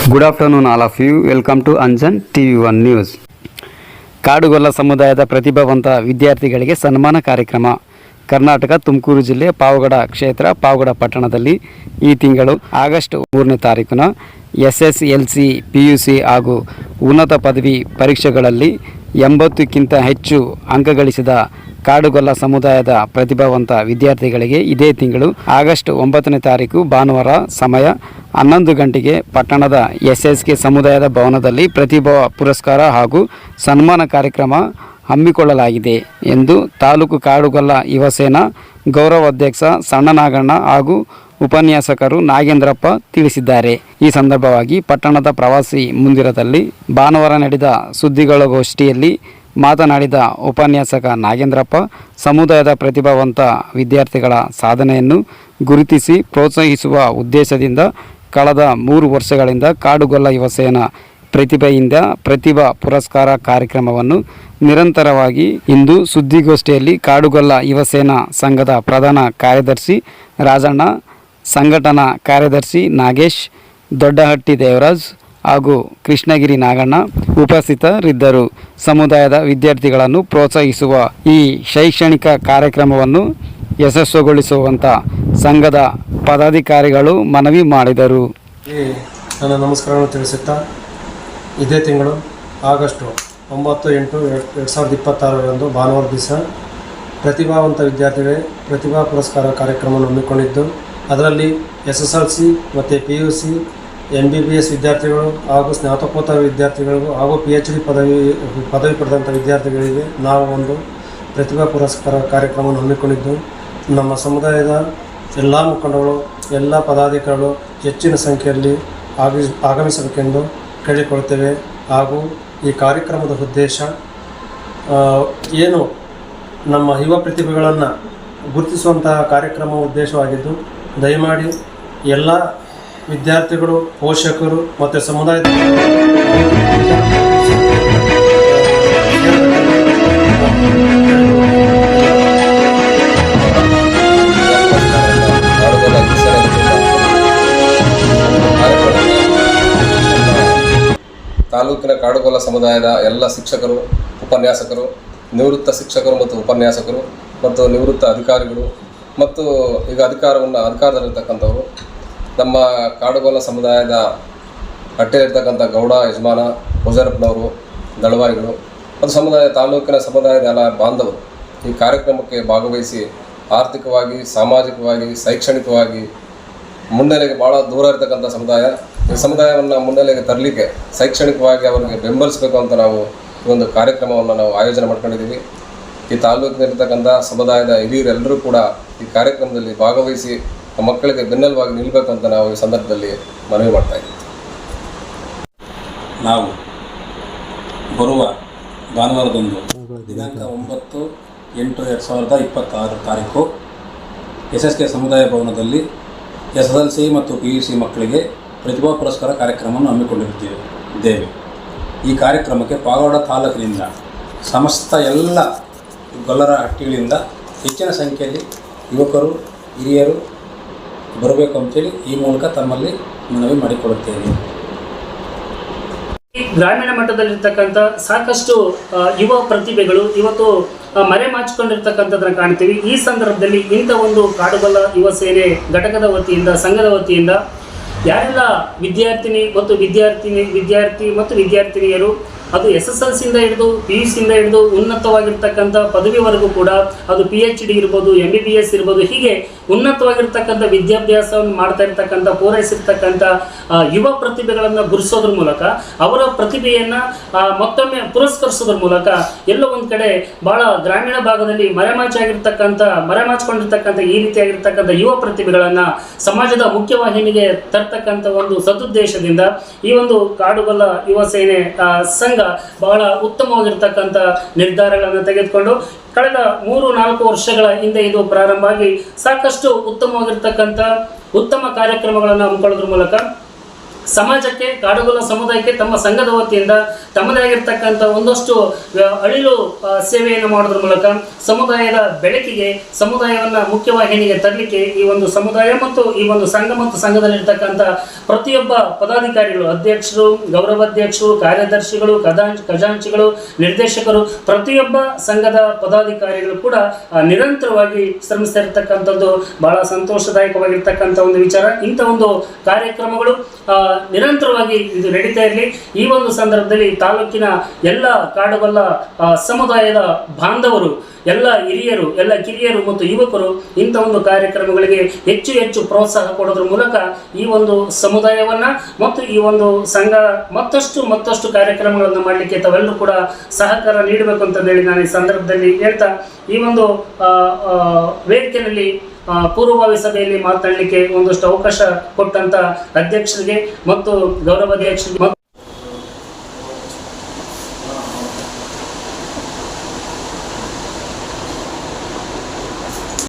Good afternoon all of you. Welcome to Anjan TV1 News. Kadugolla ಸಮುದಾಯದ ಪ್ರತಿಭಾವಂತ ವಿದ್ಯಾರ್ಥಿಗಳಿಗೆ ಸನ್ಮಾನ ಕಾರ್ಯಕ್ರಮ ಕರ್ನಾಟಕ ತುಮಕೂರು ಜಿಲ್ಲೆ ಪಾವಗಡ ಕ್ಷೇತ್ರ ಪಾವಗಡ ಪಟ್ಟಣದಲ್ಲಿ ಈ ತಿಂಗಳು ಆಗಸ್ಟ್ 3ನೇ ತಾರೀಕಿನ SSLC PUC ಹಾಗೂ ಉನ್ನತ ಪದವಿ ಪರೀಕ್ಷೆಗಳಲ್ಲಿ 80ಕ್ಕಿಂತ ಹೆಚ್ಚು ಅಂಕ ಗಳಿಸಿದ ಕಾಡುಗೊಲ್ಲ ಸಮುದಾಯದ ಪ್ರತಿಭಾವಂತ ವಿದ್ಯಾರ್ಥಿಗಳಿಗೆ ಇದೇ ತಿಂಗಳು ಆಗಸ್ಟ್ 9ನೇ ತಾರೀಕು ಭಾನುವಾರ ಸಮಯ 11 ಗಂಟೆಗೆ ಪಟ್ಟಣದ SSK ಸಮುದಾಯದ ಭವನದಲ್ಲಿ ಪ್ರತಿಭಾ ಪುರಸ್ಕಾರ ಹಾಗೂ ಸನ್ಮಾನ ಕಾರ್ಯಕ್ರಮ ಹಮ್ಮಿಕೊಳ್ಳಲಾಗಿದೆ ಎಂದು ತಾಲೂಕು ಕಾಡುಗೊಲ್ಲ ಯುವ ಸೇನಾ ಗೌರವಾಧ್ಯಕ್ಷ ಸಣ್ಣನಾಗಣ್ಣ ಹಾಗೂ ಉಪನ್ಯಾಸಕರು ನಾಗೇಂದ್ರಪ್ಪ ತಿಳಿಸಿದ್ದಾರೆ. ಈ ಸಂದರ್ಭವಾಗಿ ಪಟ್ಟಣದ ಪ್ರವಾಸಿ ಮಂದಿರದಲ್ಲಿ ಭಾನುವಾರ ನಡೆದ ಸುದ್ದಿಗೋಷ್ಠಿಯಲ್ಲಿ ಮಾತನಾಡಿದ ಉಪನ್ಯಾಸಕ ನಾಗೇಂದ್ರಪ್ಪ, ಸಮುದಾಯದ ಪ್ರತಿಭಾವಂತ ವಿದ್ಯಾರ್ಥಿಗಳ ಸಾಧನೆಯನ್ನು ಗುರುತಿಸಿ ಪ್ರೋತ್ಸಾಹಿಸುವ ಉದ್ದೇಶದಿಂದ ಕಳೆದ 3 ವರ್ಷಗಳಿಂದ ಕಾಡುಗೊಲ್ಲ ಯುವ ಸೇನಾ ಪ್ರತಿಭೆಯಿಂದ ಪ್ರತಿಭಾ ಪುರಸ್ಕಾರ ಕಾರ್ಯಕ್ರಮವನ್ನು ನಿರಂತರವಾಗಿ ಇಂದು ಸುದ್ದಿಗೋಷ್ಠಿಯಲ್ಲಿ ಕಾಡುಗೊಲ್ಲ ಯುವ ಸೇನಾ ಸಂಘದ ಪ್ರಧಾನ ಕಾರ್ಯದರ್ಶಿ ರಾಜಣ್ಣ, ಸಂಘಟನಾ ಕಾರ್ಯದರ್ಶಿ ನಾಗೇಶ್, ದೊಡ್ಡಹಟ್ಟಿ ದೇವರಾಜ್ ಹಾಗೂ ಕೃಷ್ಣಗಿರಿ ನಾಗಣ್ಣ ಉಪಸ್ಥಿತರಿದ್ದರು. ಸಮುದಾಯದ ವಿದ್ಯಾರ್ಥಿಗಳನ್ನು ಪ್ರೋತ್ಸಾಹಿಸುವ ಈ ಶೈಕ್ಷಣಿಕ ಕಾರ್ಯಕ್ರಮವನ್ನು ಯಶಸ್ವಿಗೊಳಿಸುವಂತ ಸಂಘದ ಪದಾಧಿಕಾರಿಗಳು ಮನವಿ ಮಾಡಿದರು. ನನ್ನ ನಮಸ್ಕಾರವನ್ನು ತಿಳಿಸುತ್ತಾ, ಇದೇ ತಿಂಗಳು ಆಗಸ್ಟ್ 9/8/2026 ಭಾನುವಾರ ದಿವಸ ಪ್ರತಿಭಾವಂತ ವಿದ್ಯಾರ್ಥಿಗಳಿಗೆ ಪ್ರತಿಭಾ ಪುರಸ್ಕಾರ ಕಾರ್ಯಕ್ರಮವನ್ನು ಹಮ್ಮಿಕೊಂಡಿದ್ದು, ಅದರಲ್ಲಿ SSLC ಮತ್ತು PUC MBBS ವಿದ್ಯಾರ್ಥಿಗಳು ಹಾಗೂ ಸ್ನಾತಕೋತ್ತರ ವಿದ್ಯಾರ್ಥಿಗಳಿಗೂ ಹಾಗೂ PhD ಪದವಿ ಪಡೆದಂಥ ವಿದ್ಯಾರ್ಥಿಗಳಿಗೆ ನಾವು ಒಂದು ಪ್ರತಿಭಾ ಪುರಸ್ಕಾರ ಕಾರ್ಯಕ್ರಮವನ್ನು ಹಮ್ಮಿಕೊಂಡಿದ್ದು, ನಮ್ಮ ಸಮುದಾಯದ ಎಲ್ಲ ಮುಖಂಡಗಳು, ಎಲ್ಲ ಪದಾಧಿಕಾರಿಗಳು ಹೆಚ್ಚಿನ ಸಂಖ್ಯೆಯಲ್ಲಿ ಆಗಮಿಸಬೇಕೆಂದು ಕೇಳಿಕೊಳ್ಳುತ್ತೇವೆ. ಹಾಗೂ ಈ ಕಾರ್ಯಕ್ರಮದ ಉದ್ದೇಶ ಏನು ನಮ್ಮ ಯುವ ಪ್ರತಿಭೆಗಳನ್ನು ಗುರುತಿಸುವಂತಹ ಕಾರ್ಯಕ್ರಮ ಉದ್ದೇಶವಾಗಿದ್ದು, ದಯಮಾಡಿ ಎಲ್ಲ ವಿದ್ಯಾರ್ಥಿಗಳು, ಪೋಷಕರು ಮತ್ತು ಸಮುದಾಯದ ತಾಲೂಕಿನ ಕಾಡುಗೊಲ್ಲ ಸಮುದಾಯದ ಎಲ್ಲ ಶಿಕ್ಷಕರು, ಉಪನ್ಯಾಸಕರು, ನಿವೃತ್ತ ಶಿಕ್ಷಕರು ಮತ್ತು ಉಪನ್ಯಾಸಕರು ಮತ್ತು ನಿವೃತ್ತ ಅಧಿಕಾರಿಗಳು ಮತ್ತು ಈಗ ಅಧಿಕಾರದಲ್ಲಿರ್ತಕ್ಕಂಥವರು, ನಮ್ಮ ಕಾಡುಗೊಲ್ಲ ಸಮುದಾಯದ ಅಟ್ಟೆಯಲ್ಲಿರ್ತಕ್ಕಂಥ ಗೌಡ ಯಜಮಾನ, ಪೂಜಾರಪ್ಪನವರು, ದಳವಾಯಿಗಳು ಮತ್ತು ತಾಲೂಕಿನ ಸಮುದಾಯದ ಎಲ್ಲ ಬಾಂಧವರು ಈ ಕಾರ್ಯಕ್ರಮಕ್ಕೆ ಭಾಗವಹಿಸಿ ಆರ್ಥಿಕವಾಗಿ, ಸಾಮಾಜಿಕವಾಗಿ, ಶೈಕ್ಷಣಿಕವಾಗಿ ಮುನ್ನೆಲೆಗೆ ಭಾಳ ದೂರ ಇರತಕ್ಕಂಥ ಸಮುದಾಯ, ಈ ಸಮುದಾಯವನ್ನು ಮುನ್ನೆಲೆಗೆ ತರಲಿಕ್ಕೆ ಶೈಕ್ಷಣಿಕವಾಗಿ ಅವರಿಗೆ ಬೆಂಬಲಿಸಬೇಕು ಅಂತ ನಾವು ಈ ಒಂದು ಕಾರ್ಯಕ್ರಮವನ್ನು ನಾವು ಆಯೋಜನೆ ಮಾಡ್ಕೊಂಡಿದ್ದೀವಿ. ಈ ತಾಲೂಕಿನಲ್ಲಿರ್ತಕ್ಕಂಥ ಸಮುದಾಯದ ಹಿರಿಯರೆಲ್ಲರೂ ಕೂಡ ಈ ಕಾರ್ಯಕ್ರಮದಲ್ಲಿ ಭಾಗವಹಿಸಿ ಮಕ್ಕಳಿಗೆ ಬೆನ್ನೆಲುಬಾಗಿ ನಿಲ್ಲಬೇಕು ಅಂತ ನಾವು ಈ ಸಂದರ್ಭದಲ್ಲಿ ಮನವಿ ಮಾಡ್ತಾ ಇದ್ದೀವಿ. ನಾವು ಬರುವ ಭಾನುವಾರದಂದು ದಿನಾಂಕ 9/8/2026 SSK ಸಮುದಾಯ ಭವನದಲ್ಲಿ SSLC ಮತ್ತು PUC ಮಕ್ಕಳಿಗೆ ಪ್ರತಿಭಾ ಪುರಸ್ಕಾರ ಕಾರ್ಯಕ್ರಮವನ್ನು ಹಮ್ಮಿಕೊಂಡಿದ್ದೇವೆ. ಈ ಕಾರ್ಯಕ್ರಮಕ್ಕೆ ಪಾವಗಡ ತಾಲೂಕಿನಿಂದ ಸಮಸ್ತ ಎಲ್ಲ ಗೊಲ್ಲರ ಹಟ್ಟಿಗಳಿಂದ ಹೆಚ್ಚಿನ ಸಂಖ್ಯೆಯಲ್ಲಿ ಯುವಕರು, ಹಿರಿಯರು ಬರಬೇಕು ಅಂತೇಳಿ ಈ ಮೂಲಕ ತಮ್ಮಲ್ಲಿ ಮನವಿ ಮಾಡಿಕೊಳ್ಳುತ್ತೇವೆ. ಗ್ರಾಮೀಣ ಮಟ್ಟದಲ್ಲಿರ್ತಕ್ಕಂಥ ಸಾಕಷ್ಟು ಯುವ ಪ್ರತಿಭೆಗಳು ಇವತ್ತು ಮರೆಮಾಚಿಕೊಂಡಿರ್ತಕ್ಕಂಥದ್ದನ್ನು ಕಾಣ್ತೀವಿ. ಈ ಸಂದರ್ಭದಲ್ಲಿ ಇಂಥ ಒಂದು ಕಾಡುಗೊಲ್ಲ ಯುವ ಸೇನೆ ಘಟಕದ ವತಿಯಿಂದ, ಸಂಘದ ವತಿಯಿಂದ ಯಾರೆಲ್ಲ ವಿದ್ಯಾರ್ಥಿ ಮತ್ತು ವಿದ್ಯಾರ್ಥಿನಿಯರು ಅದು SSLCಯಿಂದ ಹಿಡಿದು PUCಯಿಂದ ಹಿಡಿದು ಉನ್ನತವಾಗಿರ್ತಕ್ಕಂಥ ಪದವಿವರೆಗೂ ಕೂಡ, ಅದು PhD ಇರ್ಬೋದು, MBBS ಇರ್ಬೋದು, ಹೀಗೆ ಉನ್ನತವಾಗಿರ್ತಕ್ಕಂಥ ವಿದ್ಯಾಭ್ಯಾಸವನ್ನು ಮಾಡ್ತಾ ಇರ್ತಕ್ಕಂಥ, ಪೂರೈಸಿರ್ತಕ್ಕಂಥ ಯುವ ಪ್ರತಿಭೆಗಳನ್ನು ಗುರುಸೋದ್ರ ಮೂಲಕ ಅವರ ಪ್ರತಿಭೆಯನ್ನು ಮತ್ತೊಮ್ಮೆ ಪುರಸ್ಕರಿಸೋದ್ರ ಮೂಲಕ ಎಲ್ಲೋ ಒಂದು ಕಡೆ ಭಾಳ ಗ್ರಾಮೀಣ ಭಾಗದಲ್ಲಿ ಮರೆಮಾಚಿಕೊಂಡಿರ್ತಕ್ಕಂಥ ಈ ರೀತಿಯಾಗಿರ್ತಕ್ಕಂಥ ಯುವ ಪ್ರತಿಭೆಗಳನ್ನು ಸಮಾಜದ ಮುಖ್ಯವಾಹಿನಿಗೆ ತರ್ತಕ್ಕಂಥ ಒಂದು ಸದುದ್ದೇಶದಿಂದ ಈ ಒಂದು ಕಾಡುಗೊಲ್ಲ ಯುವ ಸೇನೆ ಸಂಘ ಬಹಳ ಉತ್ತಮವಾಗಿರ್ತಕ್ಕಂಥ ನಿರ್ಧಾರಗಳನ್ನು ತೆಗೆದುಕೊಂಡು ಕಳೆದ 3-4 ವರ್ಷಗಳ ಹಿಂದೆ ಇದು ಪ್ರಾರಂಭ ಆಗಿ ಸಾಕಷ್ಟು ಉತ್ತಮವಾಗಿರ್ತಕ್ಕಂಥ ಉತ್ತಮ ಕಾರ್ಯಕ್ರಮಗಳನ್ನು ಹಮ್ಮಿಕೊಳ್ಳೋದ್ರ ಮೂಲಕ ಸಮಾಜಕ್ಕೆ, ಕಾಡುಗೊಲ್ಲ ಸಮುದಾಯಕ್ಕೆ ತಮ್ಮ ಸಂಘದ ವತಿಯಿಂದ ತಮ್ಮದೇ ಆಗಿರ್ತಕ್ಕಂಥ ಒಂದಷ್ಟು ಅಳಿಲು ಸೇವೆಯನ್ನು ಮಾಡೋದ್ರ ಮೂಲಕ ಸಮುದಾಯದ ಬೆಳಕಿಗೆ, ಸಮುದಾಯವನ್ನು ಮುಖ್ಯವಾಹಿನಿಗೆ ತರಲಿಕ್ಕೆ ಈ ಒಂದು ಸಮುದಾಯ ಮತ್ತು ಈ ಒಂದು ಸಂಘ ಮತ್ತು ಸಂಘದಲ್ಲಿರ್ತಕ್ಕಂಥ ಪ್ರತಿಯೊಬ್ಬ ಪದಾಧಿಕಾರಿಗಳು, ಅಧ್ಯಕ್ಷರು, ಗೌರವಾಧ್ಯಕ್ಷರು, ಕಾರ್ಯದರ್ಶಿಗಳು, ಖಜಾಂಚಿಗಳು, ನಿರ್ದೇಶಕರು, ಪ್ರತಿಯೊಬ್ಬ ಸಂಘದ ಪದಾಧಿಕಾರಿಗಳು ಕೂಡ ನಿರಂತರವಾಗಿ ಶ್ರಮಿಸ್ತಾ ಇರತಕ್ಕಂಥದ್ದು ಬಹಳ ಸಂತೋಷದಾಯಕವಾಗಿರ್ತಕ್ಕಂಥ ಒಂದು ವಿಚಾರ. ಇಂಥ ಒಂದು ಕಾರ್ಯಕ್ರಮಗಳು ನಿರಂತರವಾಗಿ ಇದು ನಡೀತಾ ಇರಲಿ. ಈ ಒಂದು ಸಂದರ್ಭದಲ್ಲಿ ತಾಲೂಕಿನ ಎಲ್ಲ ಕಾಡುಗೊಲ್ಲ ಸಮುದಾಯದ ಬಾಂಧವರು, ಎಲ್ಲ ಹಿರಿಯರು, ಎಲ್ಲ ಕಿರಿಯರು ಮತ್ತು ಯುವಕರು ಇಂಥ ಒಂದು ಕಾರ್ಯಕ್ರಮಗಳಿಗೆ ಹೆಚ್ಚು ಹೆಚ್ಚು ಪ್ರೋತ್ಸಾಹ ಕೊಡೋದ್ರ ಮೂಲಕ ಈ ಒಂದು ಸಮುದಾಯವನ್ನ ಮತ್ತು ಈ ಒಂದು ಸಂಘ ಮತ್ತಷ್ಟು ಕಾರ್ಯಕ್ರಮಗಳನ್ನು ಮಾಡಲಿಕ್ಕೆ ತಾವೆಲ್ಲರೂ ಕೂಡ ಸಹಕಾರ ನೀಡಬೇಕು ಅಂತ ಹೇಳಿ ನಾನು ಈ ಸಂದರ್ಭದಲ್ಲಿ ಹೇಳ್ತಾ, ಈ ಒಂದು ವೇದಿಕೆಯಲ್ಲಿ ಪೂರ್ವಭಾವಿ ಸಭೆಯಲ್ಲಿ ಮಾತನಾಡಲಿಕ್ಕೆ ಒಂದಷ್ಟು ಅವಕಾಶ ಕೊಟ್ಟಂತ ಅಧ್ಯಕ್ಷರಿಗೆ ಮತ್ತು ಗೌರವಾಧ್ಯಕ್ಷರಿಗೆ